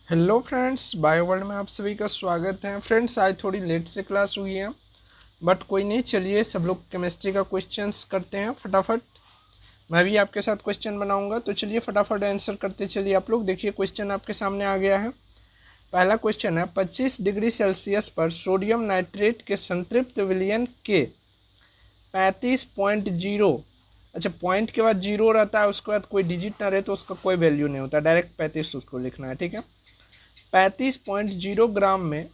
Hello friends, bio world में आप सभी का स्वागत है। फ्रेंड्स, आज थोड़ी लेट से क्लास हुई है, बट कोई नहीं, चलिए सब लोग केमिस्ट्री का क्वेश्चंस करते हैं फटाफट। मैं भी आपके साथ क्वेश्चन बनाऊंगा, तो चलिए फटाफट आंसर करते चलिए। आप लोग देखिए, क्वेश्चन आपके सामने आ गया है। पहला क्वेश्चन है, 25 डिग्री सेल्सियस पर सोडियम नाइट्रेट के संतृप्त विलयन के 35.0, अच्छा पॉइंट के बाद जीरो रहता है, उसके बाद कोई डिजिट ना रहे तो उसका कोई वैल्यू नहीं होता, डायरेक्ट 35 उसको लिखना है, ठीक है। 35.0 ग्राम में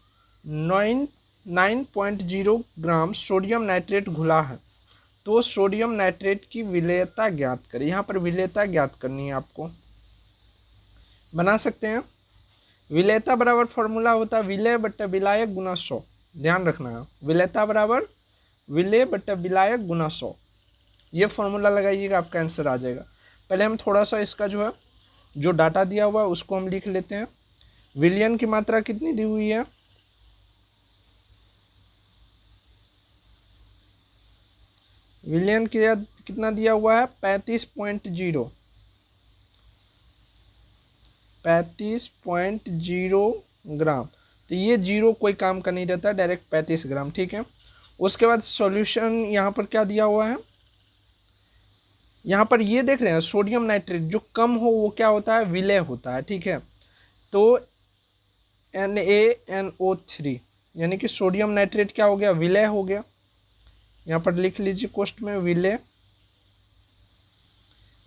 9.0 ग्राम सोडियम नाइट्रेट घुला है, तो सोडियम नाइट्रेट की विलेयता ज्ञात करें। यहाँ पर विलेयता ज्ञात करनी है आपको, बना सकते हैं। विलेयता बराबर फॉर्मूला होता है विलेय बट्टा विलायक गुना 100। ध्यान रखना है, विलेयता बराबर विलेय बट्टा विलायक गुना 100, ये फॉर्मूला लगाइएगा, आपका आंसर आ जाएगा। पहले हम थोड़ा सा इसका जो डाटा दिया हुआ है उसको हम लिख लेते हैं। विलयन की मात्रा कितनी दी हुई है? विलयन कितना दिया हुआ है? 35.0 ग्राम। तो ये जीरो कोई काम का नहीं रहता, डायरेक्ट 35 ग्राम, ठीक है। उसके बाद सॉल्यूशन यहाँ पर क्या दिया हुआ है? यहाँ पर ये देख रहे हैं, सोडियम नाइट्रेट जो कम हो वो क्या होता है? विलय होता है, ठीक है। तो NaNO3 यानी कि सोडियम नाइट्रेट क्या हो गया? विलय हो गया। यहाँ पर लिख लीजिए क्वेश्चन में विलय।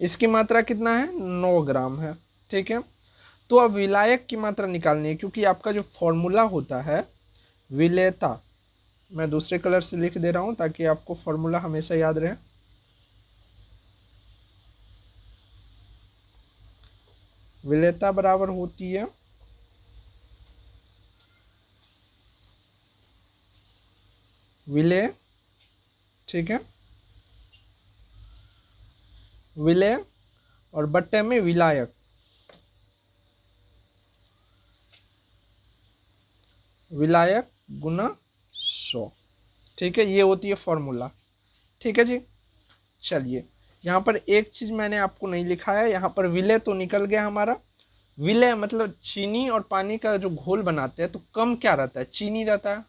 इसकी मात्रा कितना है? 9 ग्राम है, ठीक है। तो अब विलायक की मात्रा निकालनी है, क्योंकि आपका जो फॉर्मूला होता है विलेयता, मैं दूसरे कलर से लिख दे रहा हूँ ताकि आपको फॉर्मूला हमेशा याद रहे। विलेयता बराबर होती है विलेय, ठीक है, विलेय और बट्टे में विलायक, विलायक गुना 100, ठीक है। ये होती है फॉर्मूला, ठीक है जी। चलिए, यहाँ पर एक चीज़ मैंने आपको नहीं लिखा है, यहाँ पर विलय तो निकल गया हमारा। विलय मतलब चीनी और पानी का जो घोल बनाते हैं, तो कम क्या रहता है? चीनी रहता है।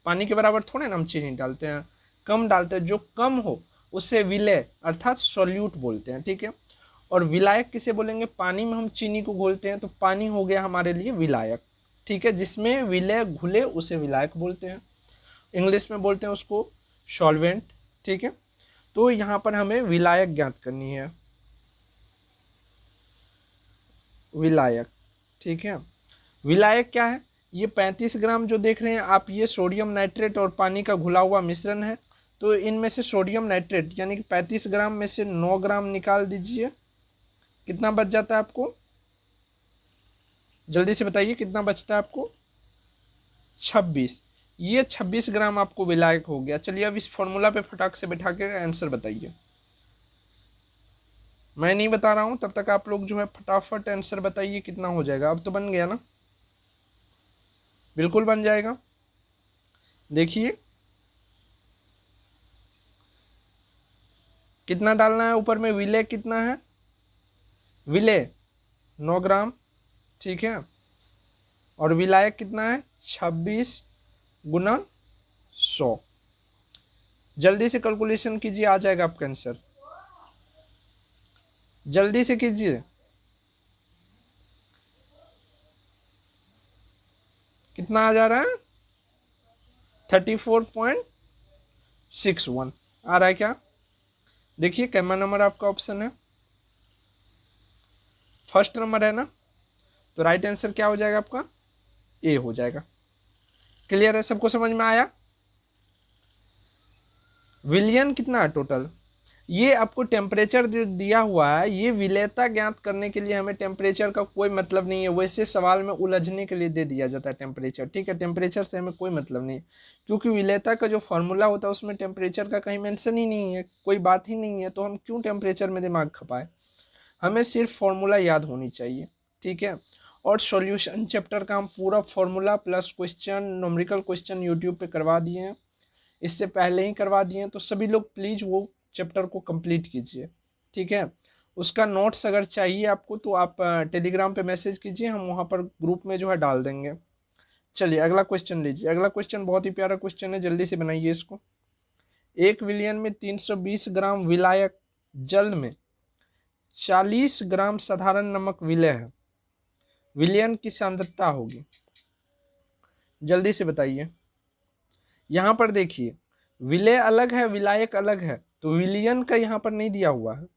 पानी के बराबर थोड़े ना हम चीनी डालते हैं, कम डालते हैं। जो कम हो उसे विलय अर्थात सॉल्यूट बोलते हैं, ठीक है। और विलायक किसे बोलेंगे? पानी में हम चीनी को घोलते हैं, तो पानी हो गया हमारे लिए विलायक, ठीक है। जिसमें विलय घुले उसे विलायक बोलते हैं, इंग्लिश में बोलते हैं उसको सॉल्वेंट, ठीक है। तो यहाँ पर हमें विलायक ज्ञात करनी है, विलायक, ठीक है। विलायक क्या है? ये 35 ग्राम जो देख रहे हैं आप, ये सोडियम नाइट्रेट और पानी का घुला हुआ मिश्रण है। तो इनमें से सोडियम नाइट्रेट यानी कि 35 ग्राम में से 9 ग्राम निकाल दीजिए। कितना बच जाता है आपको? जल्दी से बताइए, कितना बचता है आपको? 26। ये 26 ग्राम आपको विलायक हो गया। चलिए अब इस फॉर्मूला पे फटाक से बैठा के आंसर बताइए। मैं नहीं बता रहा हूँ, तब तक आप लोग जो है फटाफट आंसर बताइए कितना हो जाएगा। अब तो बन गया ना? बिल्कुल बन जाएगा। देखिए कितना डालना है ऊपर में, विलय कितना है? विलय 9 ग्राम, ठीक है। और विलायक कितना है? 26 गुना 100। जल्दी से कैलकुलेशन कीजिए, आ जाएगा आपका आंसर। जल्दी से कीजिए, कितना आ जा रहा है? 34.61 आ रहा है क्या? देखिए कैमरा नंबर आपका ऑप्शन है, फर्स्ट नंबर है ना, तो राइट आंसर क्या हो जाएगा आपका? ए हो जाएगा। क्लियर है? सबको समझ में आया? विलियन कितना है टोटल? ये आपको टेम्परेचर जो दिया हुआ है, ये विलेयता ज्ञात करने के लिए हमें टेम्परेचर का कोई मतलब नहीं है। वैसे सवाल में उलझने के लिए दे दिया जाता है टेम्परेचर, ठीक है। टेम्परेचर से हमें कोई मतलब नहीं है, क्योंकि विलेयता का जो फॉर्मूला होता है उसमें टेम्परेचर का कहीं मेंशन ही नहीं है, कोई बात ही नहीं है। तो हम क्यों टेम्परेचर में दिमाग खपाए? हमें सिर्फ फॉर्मूला याद होनी चाहिए, ठीक है। और सॉल्यूशन चैप्टर का हम पूरा formula plus question, numerical question YouTube पे करवा दिए हैं, इससे पहले ही करवा दिए हैं। तो सभी लोग प्लीज़ वो चैप्टर को कंप्लीट कीजिए, ठीक है। उसका नोट्स अगर चाहिए आपको तो आप टेलीग्राम पे मैसेज कीजिए, हम वहाँ पर ग्रुप में जो है डाल देंगे। चलिए अगला क्वेश्चन लीजिए। अगला क्वेश्चन बहुत ही प्यारा क्वेश्चन है, जल्दी से बनाइए इसको। 1 विलियन में 320 ग्राम विलायक जल में 40 ग्राम साधारण नमक विलय है, विलयन की सांद्रता होगी। जल्दी से बताइए। यहाँ पर देखिए विलय अलग है, विलायक अलग है, तो विलियन का यहाँ पर नहीं दिया हुआ है।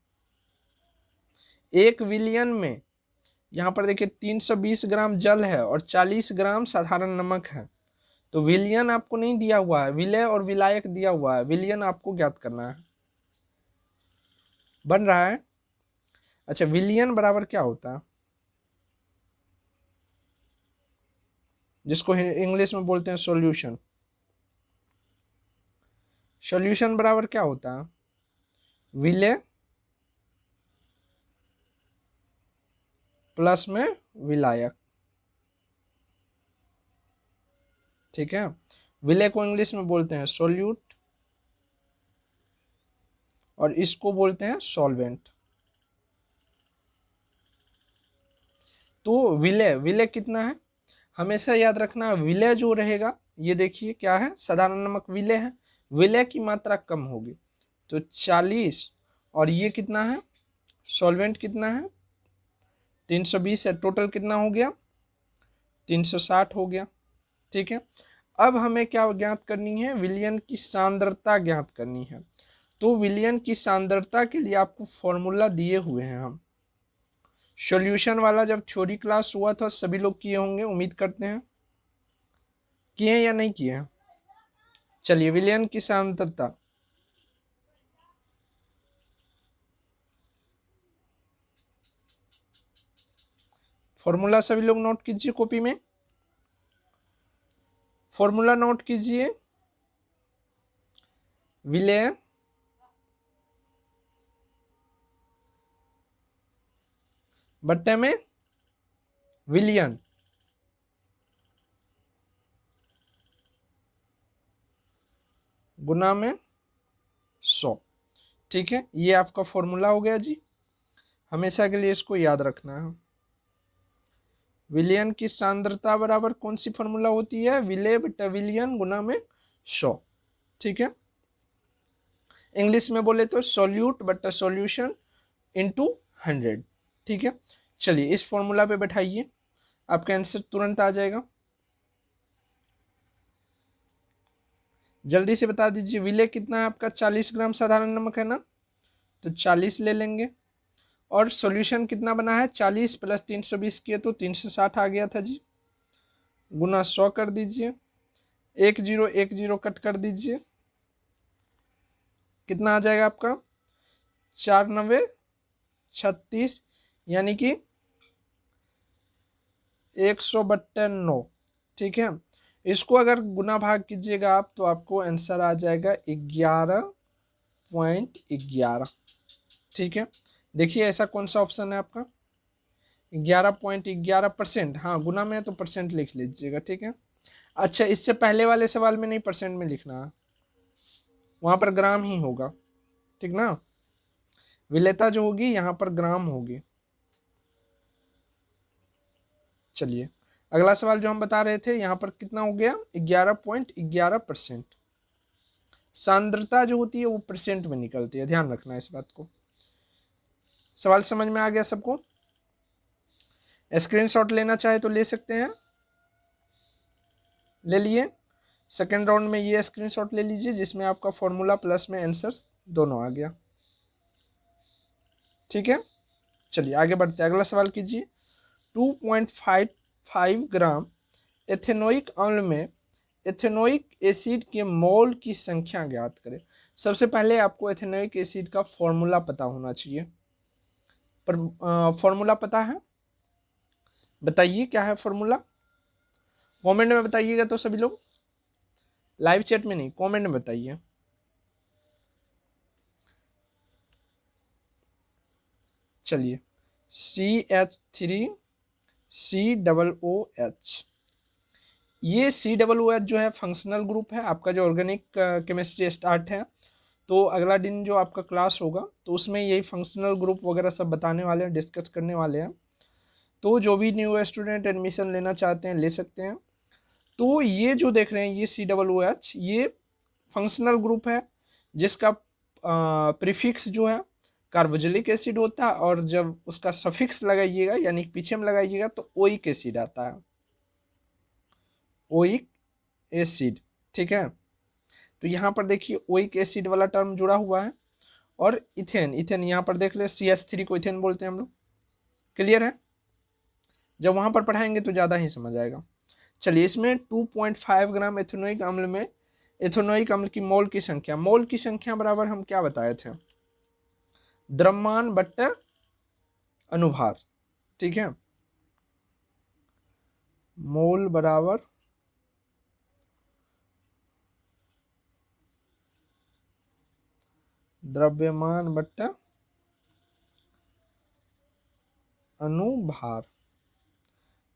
1 विलियन में यहाँ पर देखिए 320 ग्राम जल है और 40 ग्राम साधारण नमक है, तो विलियन आपको नहीं दिया हुआ है, विलय और विलायक दिया हुआ है, विलियन आपको ज्ञात करना है। बन रहा है? अच्छा, विलियन बराबर क्या होता है, जिसको इंग्लिश में बोलते हैं सॉल्यूशन। सॉल्यूशन बराबर क्या होता है, विलय प्लस में विलायक। ठीक है, विलय को इंग्लिश में बोलते हैं सोल्यूट और इसको बोलते हैं सॉल्वेंट। तो विलय, विलय कितना है हमेशा याद रखना, विलय जो रहेगा ये देखिए क्या है, साधारण नमक विलय है, विलय की मात्रा कम होगी, तो 40 और ये कितना है सॉल्वेंट कितना है 320 है, टोटल कितना हो गया 360 हो गया। ठीक है, अब हमें क्या ज्ञात करनी है, विलयन की सांद्रता ज्ञात करनी है। तो विलयन की सांद्रता के लिए आपको फॉर्मूला दिए हुए हैं हम, सॉल्यूशन वाला जब थ्योरी क्लास हुआ था सभी लोग किए होंगे, उम्मीद करते हैं किए या नहीं किए हैं। चलिए विलयन की सांद्रता, फॉर्मूला सभी लोग नोट कीजिए कॉपी में, फॉर्मूला नोट कीजिए, विलय बट्टे में विलयन गुना में 100। ठीक है, ये आपका फॉर्मूला हो गया जी, हमेशा के लिए इसको याद रखना है। विलयन की सांद्रता बराबर कौन सी फॉर्मूला होती है, विलय बटा विलयन गुना में 100। ठीक है, इंग्लिश में बोले तो सॉल्यूट बटा सॉल्यूशन इंटू 100। ठीक है, चलिए इस फॉर्मूला पे बैठाइए, आपका आंसर तुरंत आ जाएगा। जल्दी से बता दीजिए, विलय कितना है आपका 40 ग्राम साधारण नमक है ना, तो 40 ले लेंगे, और सॉल्यूशन कितना बना है 40 प्लस 320 किए तो 360 आ गया था जी, गुना 100 कर दीजिए, 1 0 कट कर दीजिए, कितना आ जाएगा आपका 4 9 36, यानी कि 100/9। ठीक है, इसको अगर गुना भाग कीजिएगा आप तो आपको आंसर आ जाएगा 11.11। ठीक है, देखिए ऐसा कौन सा ऑप्शन है आपका 11.11%, हाँ गुना में है तो परसेंट लिख लीजिएगा। ठीक है, अच्छा इससे पहले वाले सवाल में नहीं परसेंट में लिखना है, वहाँ पर ग्राम ही होगा। ठीक ना, विलेयता जो होगी यहाँ पर ग्राम होगी। चलिए अगला सवाल जो हम बता रहे थे, यहाँ पर कितना हो गया 11.11%। सांद्रता जो होती है वो परसेंट में निकलती है, ध्यान रखना इस बात को। सवाल समझ में आ गया सबको? स्क्रीनशॉट लेना चाहे तो ले सकते हैं, ले लिए। सेकेंड राउंड में ये स्क्रीनशॉट ले लीजिए जिसमें आपका फॉर्मूला प्लस में आंसर दोनों आ गया। ठीक है, चलिए आगे बढ़ते हैं, अगला सवाल कीजिए। 2.55 ग्राम एथेनोइक अम्ल में एथेनोइक एसिड के मोल की संख्या ज्ञात करें। सबसे पहले आपको एथेनोइक एसिड का फॉर्मूला पता होना चाहिए, पर फॉर्मूला पता है? बताइए क्या है फॉर्मूला, कमेंट में बताइएगा तो सभी लोग, लाइव चैट में नहीं, कमेंट में बताइए। चलिए CH3COOH, ये COOH जो है फंक्शनल ग्रुप है आपका, जो ऑर्गेनिक केमिस्ट्री स्टार्ट है तो अगला दिन जो आपका क्लास होगा तो उसमें यही फंक्शनल ग्रुप वगैरह सब बताने वाले हैं, डिस्कस करने वाले हैं। तो जो भी न्यू स्टूडेंट एडमिशन लेना चाहते हैं ले सकते हैं। तो ये जो देख रहे हैं ये COOH ये फंक्शनल ग्रुप है जिसका प्रीफिक्स जो है कार्बोक्सिलिक एसिड होता है, और जब उसका सफिक्स लगाइएगा यानी पीछे में लगाइएगा तो ओइक एसिड आता है, ओइक एसिड। ठीक है, तो यहाँ पर देखिए ओइक एसिड वाला टर्म जुड़ा हुआ है। और इथेन, इथेन यहाँ पर देख ले CH3 को इथेन बोलते हैं हम लोग। क्लियर है, जब वहाँ पर पढ़ाएंगे तो ज़्यादा ही समझ आएगा। चलिए, इसमें 2.5 ग्राम एथेनोइक अम्ल में एथेनोइक अम्ल की मोल की संख्या बराबर हम क्या बताए थे, द्रव्यमान बट्टा अनुभार। ठीक है, मोल बराबर द्रव्यमान बट्टा अनुभार।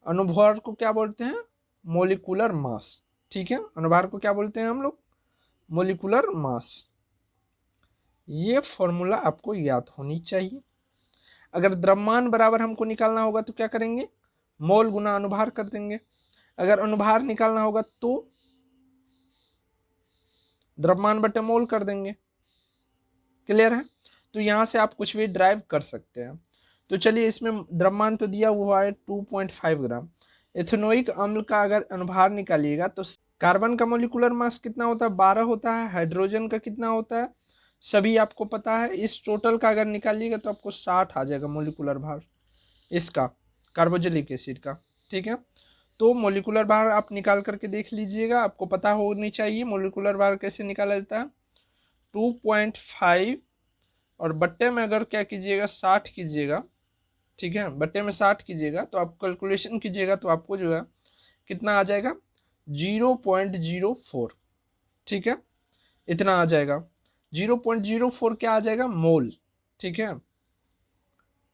अनुभार को क्या बोलते हैं, मोलिकुलर मास। ठीक है, अनुभार को क्या बोलते हैं हम लोग, मोलिकुलर मास। ये फॉर्मूला आपको याद होनी चाहिए। अगर द्रव्यमान बराबर हमको निकालना होगा तो क्या करेंगे, मोल गुना अनुभार कर देंगे। अगर अनुभार निकालना होगा तो द्रव्यमान बटे मोल कर देंगे। क्लियर है, तो यहाँ से आप कुछ भी ड्राइव कर सकते हैं। तो चलिए, इसमें द्रव्यमान तो दिया हुआ है 2.5 ग्राम। एथेनोइक अम्ल का अगर अनुभार निकालिएगा तो कार्बन का मोलिकुलर मास कितना होता है, 12 होता है। हाइड्रोजन का कितना होता है, सभी आपको पता है। इस टोटल का अगर निकालिएगा तो आपको 60 आ जाएगा मोलिकुलर भार इसका, कार्बोक्सिलिक एसिड का। ठीक है, तो मोलिकुलर भार आप निकाल करके देख लीजिएगा, आपको पता होनी चाहिए मोलिकुलर भार कैसे निकाला जाता है। 2.5 और बट्टे में अगर क्या कीजिएगा 60 कीजिएगा। ठीक है, बट्टे में 60 कीजिएगा तो आप कैलकुलेशन कीजिएगा तो आपको जो है कितना आ जाएगा, 0.04। ठीक है, इतना आ जाएगा 0.04 क्या आ जाएगा, मोल। ठीक है,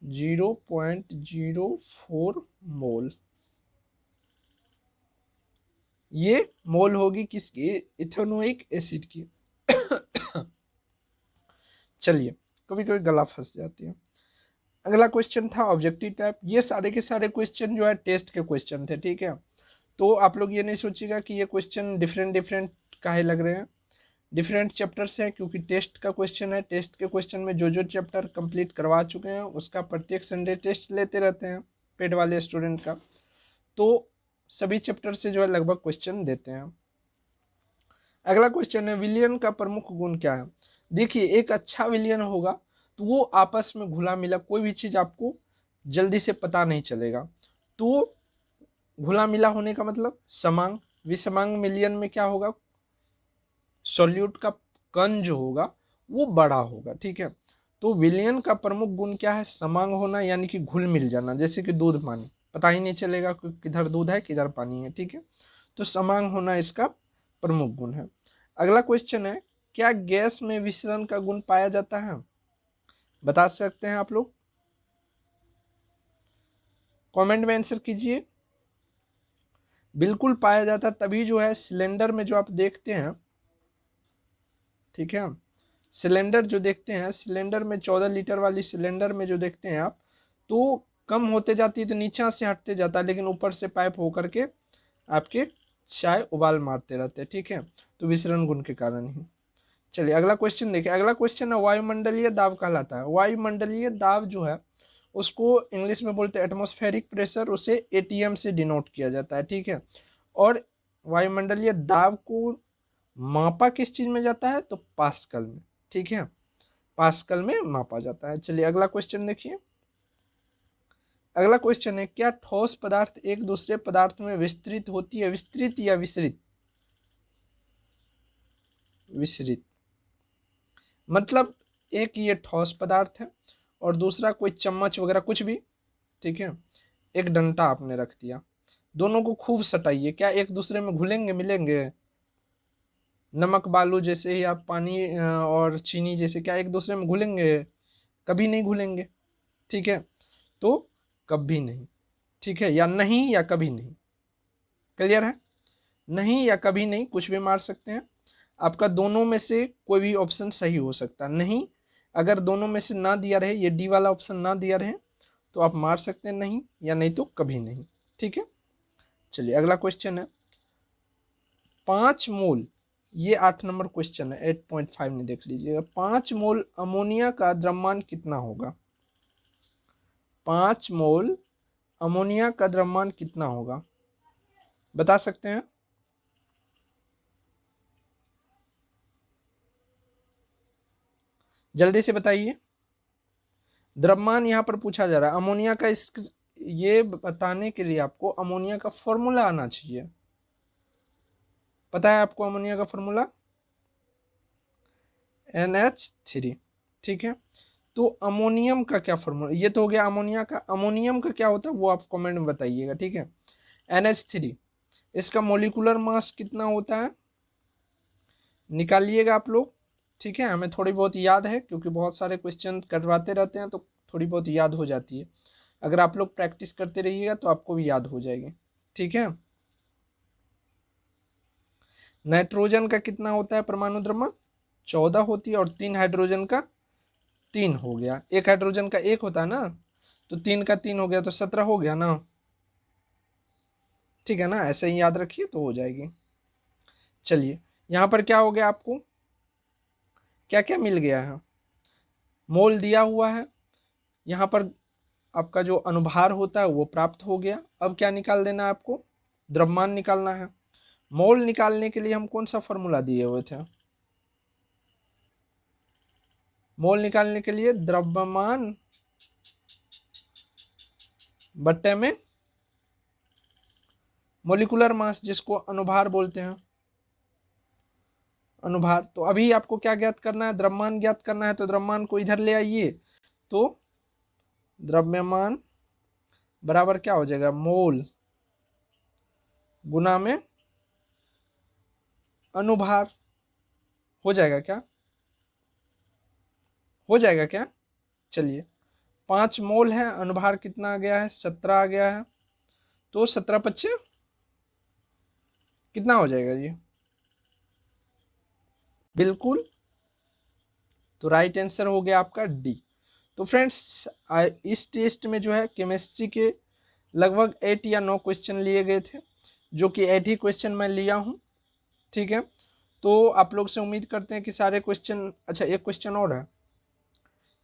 0.04 मोल, ये मोल होगी किसकी, इथेनोइक एसिड की। चलिए, कभी कभी गला फंस जाती है। अगला क्वेश्चन था ऑब्जेक्टिव टाइप। ये सारे के सारे क्वेश्चन जो है टेस्ट के क्वेश्चन थे। ठीक है, तो आप लोग ये नहीं सोचिएगा कि ये क्वेश्चन डिफरेंट काहे लग रहे हैं, डिफरेंट चैप्टर से है, क्योंकि टेस्ट का क्वेश्चन है। टेस्ट के क्वेश्चन में जो चैप्टर कंप्लीट करवा चुके हैं उसका प्रत्येक संडे टेस्ट लेते रहते हैं पेड वाले स्टूडेंट का, तो सभी चैप्टर से जो है लगभग क्वेश्चन देते हैं। अगला क्वेश्चन है विलियन का प्रमुख गुण क्या है। देखिए, एक अच्छा विलियन होगा तो वो आपस में घुला मिला, कोई भी चीज़ आपको जल्दी से पता नहीं चलेगा। तो घुला मिला होने का मतलब समांग, विषमांग विलियन में क्या होगा, सॉल्यूट का कण जो होगा वो बड़ा होगा। ठीक है, तो विलियन का प्रमुख गुण क्या है, समांग होना, यानी कि घुल मिल जाना। जैसे कि दूध पानी, पता ही नहीं चलेगा किधर दूध है किधर पानी है। ठीक है, तो समांग होना इसका प्रमुख गुण है। अगला क्वेश्चन है, क्या गैस में विसरण का गुण पाया जाता है, बता सकते हैं आप लोग, कमेंट में आंसर कीजिए। बिल्कुल पाया जाता है, तभी जो है सिलेंडर में जो आप देखते हैं, ठीक है, सिलेंडर जो देखते हैं, सिलेंडर में 14 लीटर वाली सिलेंडर में जो देखते हैं आप, तो कम होते जाती है तो नीचे से हटते जाता है, लेकिन ऊपर से पाइप होकर के आपके चाय उबाल मारते रहते हैं। ठीक है, तो विसरण गुण के कारण ही। चलिए, अगला क्वेश्चन देखिए। अगला क्वेश्चन है वायुमंडलीय दाब कहलाता है। वायुमंडलीय दाब जो है उसको इंग्लिश में बोलते हैं एटमॉस्फेरिक प्रेशर, उसे ATM से डिनोट किया जाता है। ठीक है, और वायुमंडलीय दाब को मापा किस चीज़ में जाता है, तो पास्कल में। ठीक है, पास्कल में मापा जाता है। चलिए, अगला क्वेश्चन देखिए। अगला क्वेश्चन है, क्या ठोस पदार्थ एक दूसरे पदार्थ में विस्तृत होती है, विस्तृत या विसरित, विसरित मतलब एक ये ठोस पदार्थ है और दूसरा कोई चम्मच वगैरह कुछ भी। ठीक है, एक डंडा आपने रख दिया, दोनों को खूब सटाइए, क्या एक दूसरे में घुलेंगे मिलेंगे, नमक बालू जैसे ही आप पानी और चीनी जैसे, क्या एक दूसरे में घुलेंगे, कभी नहीं घुलेंगे। ठीक है, तो कभी नहीं। ठीक है, या नहीं या कभी नहीं। क्लियर है, नहीं या कभी नहीं, कुछ भी मार सकते हैं। आपका दोनों में से कोई भी ऑप्शन सही हो सकता नहीं। अगर दोनों में से ना दिया रहे, ये डी वाला ऑप्शन ना दिया रहे, तो आप मार सकते हैं नहीं, या नहीं तो कभी नहीं। ठीक है, चलिए अगला क्वेश्चन है 5 मोल, ये 8 नंबर क्वेश्चन है, 8.5 में देख लीजिएगा। 5 मोल अमोनिया का द्रव्यमान कितना होगा? 5 मोल अमोनिया का द्रव्यमान कितना होगा, बता सकते हैं? जल्दी से बताइए। द्रव्यमान यहाँ पर पूछा जा रहा है अमोनिया का। इस ये बताने के लिए आपको अमोनिया का फॉर्मूला आना चाहिए। पता है आपको अमोनिया का फॉर्मूला? NH3। ठीक है, तो अमोनियम का क्या फॉर्मूला? ये तो हो गया अमोनिया का। अमोनियम का क्या होता है वो आप कमेंट में बताइएगा। ठीक है, NH3, इसका मोलिकुलर मास कितना होता है निकालिएगा आप लोग। ठीक है, हमें थोड़ी बहुत याद है क्योंकि बहुत सारे क्वेश्चन करवाते रहते हैं, तो थोड़ी बहुत याद हो जाती है। अगर आप लोग प्रैक्टिस करते रहिएगा तो आपको भी याद हो जाएगी। ठीक है, नाइट्रोजन का कितना होता है परमाणु द्रव्यमान? 14 होती है, और 3 हाइड्रोजन का 3 हो गया। एक हाइड्रोजन का 1 होता है ना, तो 3 का 3 हो गया, तो 17 हो गया ना। ठीक है ना, ऐसे ही याद रखिए तो हो जाएगी। चलिए यहाँ पर क्या हो गया, आपको क्या क्या मिल गया है? मोल दिया हुआ है, यहाँ पर आपका जो अनुभार होता है वो प्राप्त हो गया। अब क्या निकाल देना है आपको? द्रव्यमान निकालना है। मोल निकालने के लिए हम कौन सा फॉर्मूला दिए हुए थे? मोल निकालने के लिए द्रव्यमान बट्टे में मोलिकुलर मास, जिसको अनुभार बोलते हैं, अनुभार। तो अभी आपको क्या ज्ञात करना है? द्रव्यमान ज्ञात करना है, तो द्रव्यमान को इधर ले आइए। तो द्रव्यमान बराबर क्या हो जाएगा? मोल गुना में अनुभार। हो जाएगा क्या? हो जाएगा क्या? चलिए 5 मोल है, अनुभार कितना आ गया है? 17 आ गया है। तो 17 25 कितना हो जाएगा जी? बिल्कुल, तो राइट आंसर हो गया आपका डी। तो फ्रेंड्स इस टेस्ट में जो है केमिस्ट्री के लगभग 8 या 9 क्वेश्चन लिए गए थे, जो कि 8 ही क्वेश्चन मैं लिया हूँ। ठीक है, तो आप लोग से उम्मीद करते हैं कि सारे क्वेश्चन, अच्छा एक क्वेश्चन और है।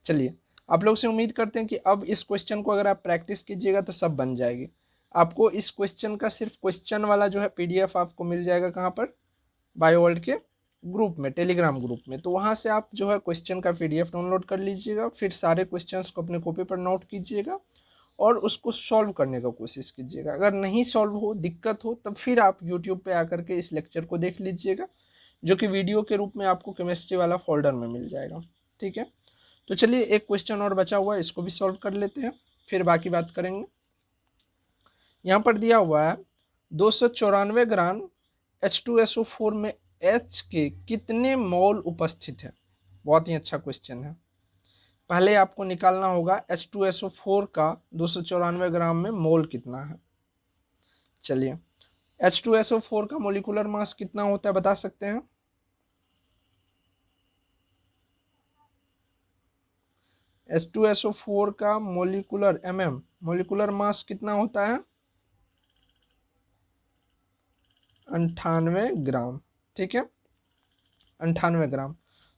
चलिए आप लोग से उम्मीद करते हैं कि अब इस क्वेश्चन को अगर आप प्रैक्टिस कीजिएगा तो सब बन जाएगी। आपको इस क्वेश्चन का सिर्फ क्वेश्चन वाला जो है PDF आपको मिल जाएगा कहाँ पर? बायोवर्ल्ड के ग्रुप में, टेलीग्राम ग्रुप में। तो वहाँ से आप जो है क्वेश्चन का PDF डाउनलोड कर लीजिएगा, फिर सारे क्वेश्चंस को अपने कॉपी पर नोट कीजिएगा और उसको सॉल्व करने का कोशिश कीजिएगा। अगर नहीं सॉल्व हो, दिक्कत हो, तब फिर आप यूट्यूब पे आकर के इस लेक्चर को देख लीजिएगा, जो कि वीडियो के रूप में आपको केमिस्ट्री वाला फोल्डर में मिल जाएगा। ठीक है, तो चलिए एक क्वेश्चन और बचा हुआ है, इसको भी सॉल्व कर लेते हैं, फिर बाकी बात करेंगे। यहाँ पर दिया हुआ है 294 ग्राम H2SO4 में H के कितने मोल उपस्थित है? बहुत ही अच्छा क्वेश्चन है। पहले आपको निकालना होगा H2SO4 का 294 ग्राम में मोल कितना है। चलिए H2SO4 का मोलिकुलर मास कितना होता है, बता सकते हैं? H2SO4 का मोलिकुलर मोलिकुलर मास कितना होता है? 98 ग्राम। ठीक है, 98 ग्राम।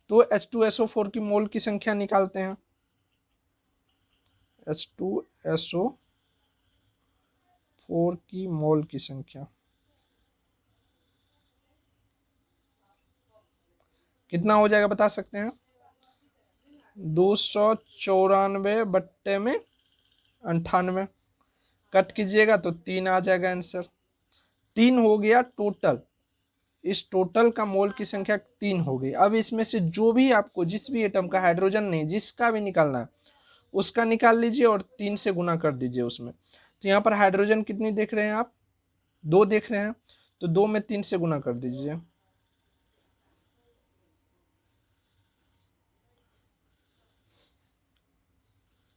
तो H2SO4 की मोल की संख्या निकालते हैं। H2SO4 की मोल की संख्या कितना हो जाएगा, बता सकते हैं? 294 बट्टे में 98, कट कीजिएगा तो 3 आ जाएगा आंसर। 3 हो गया टोटल, इस टोटल का मोल की संख्या 3 हो गई। अब इसमें से जो भी आपको, जिस भी एटम का, हाइड्रोजन नहीं, जिसका भी निकालना है उसका निकाल लीजिए और 3 से गुना कर दीजिए उसमें। तो यहाँ पर हाइड्रोजन कितनी देख रहे हैं आप? 2 देख रहे हैं, तो 2 में 3 से गुना कर दीजिए।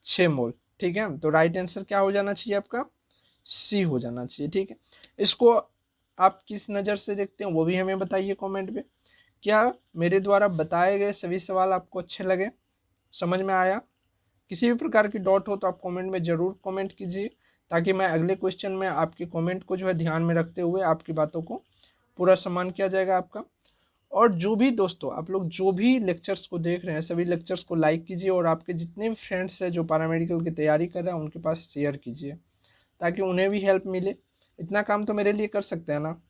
छः मोल। ठीक है, तो राइट आंसर क्या हो जाना चाहिए आपका? सी हो जाना चाहिए। ठीक है, इसको आप किस नज़र से देखते हैं वो भी हमें बताइए कमेंट में, क्या मेरे द्वारा बताए गए सभी सवाल आपको अच्छे लगे, समझ में आया? किसी भी प्रकार की डाउट हो तो आप कमेंट में ज़रूर कमेंट कीजिए, ताकि मैं अगले क्वेश्चन में आपके कमेंट को जो है ध्यान में रखते हुए आपकी बातों को पूरा सम्मान किया जाएगा आपका। और जो भी दोस्तों आप लोग जो भी लेक्चर्स को देख रहे हैं सभी लेक्चर्स को लाइक कीजिए और आपके जितने भी फ्रेंड्स हैं जो पैरामेडिकल की तैयारी कर रहे हैं उनके पास शेयर कीजिए, ताकि उन्हें भी हेल्प मिले। इतना काम तो मेरे लिए कर सकते हैं ना।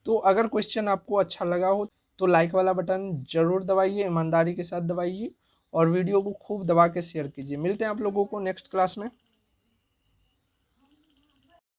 तो अगर क्वेश्चन आपको अच्छा लगा हो तो लाइक वाला बटन ज़रूर दबाइए, ईमानदारी के साथ दबाइए और वीडियो को खूब दबा के शेयर कीजिए। मिलते हैं आप लोगों को नेक्स्ट क्लास में।